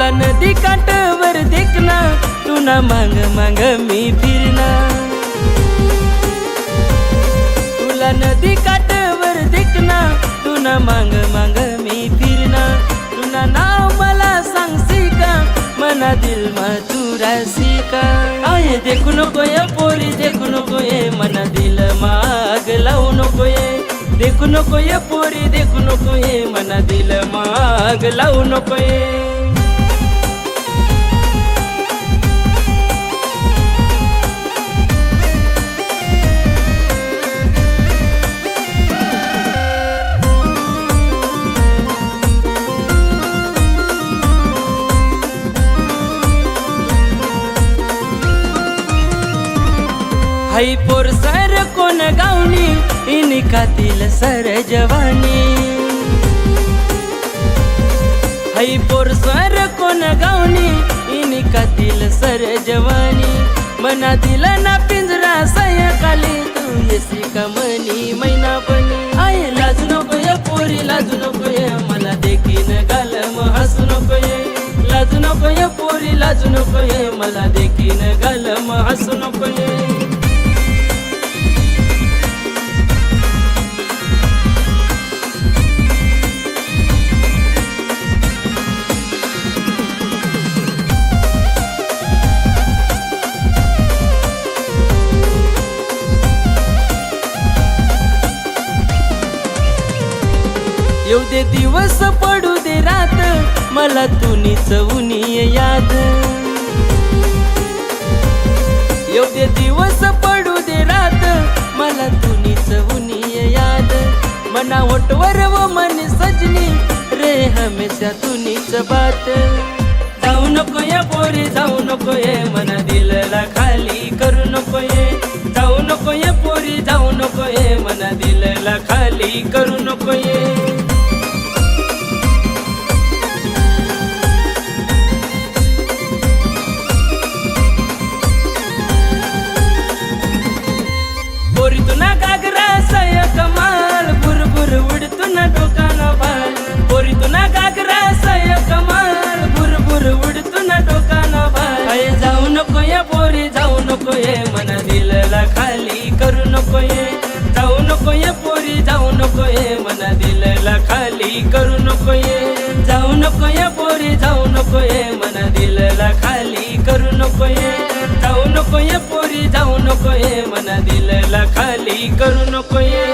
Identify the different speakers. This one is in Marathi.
Speaker 1: तुला नदी काठावर देखना, तुला मांग मांग मी फिरना। तुला नदी काठावर देखना, तुला मांग मांग मी फिरना। तुला नाव मला सांगसी का, मना दिल मा तू रासी का। आये देखू नको ये पोरी, देखू नको ये मना दिल माग लावू नको ये। देखू नको ये पोरी, देखू नको ये मना दिल माग लावू नको ये। हाई पोर सर कोण गावनी, इनिकातील सर जवानी। हाई पोर सर कोण गावनी, इनिकातील सर जवानी। मना दिला ना पिंजरा सायकाली, तू येसी का मनी मैना बनी। आये लाजू नको ये पोरी, लाजू नको ये मला देखीन गालम हसू नको ये। लाजू नको ये पोरी, लाजू नको ये मला देखीन गालम हसू नको ये। येऊ दे दिवस पडू दे रात, मला तुनीच उनी याद। येऊ दे दिवस पडू दे रात, मला तुनीच उनी याद। मना ओटवर व मन सजनी रे, हमेशा तुनीच बात। जाऊ नको ये पोरी, जाऊ नको ये मना दिलला खाली करू नको ये। जाऊ नको ये पोरी, जाऊ नको ये मना दिलला खाली करू नको ये। पोरी तुना घागरा सय कमाल, बुरबुर उडतुना डोकाना बाल। पोरी तुना घागरा सय कमाल, बुरबुर उडतुना डोकाना बाल। आये जाऊ नको ये पोरी, जाऊ नको ये मना दिलला खाली करू नको ये। जाऊ नको ये पोरी, जाऊ नको ये मना दिलला खाली करू नको ये। जाऊ नको ये पोरी, जाऊ नको ये मना दिलला खाली करू नको ये। जाऊ नको ये पोरी, जाऊ नको ये मना दिलला खाली करू नको ये।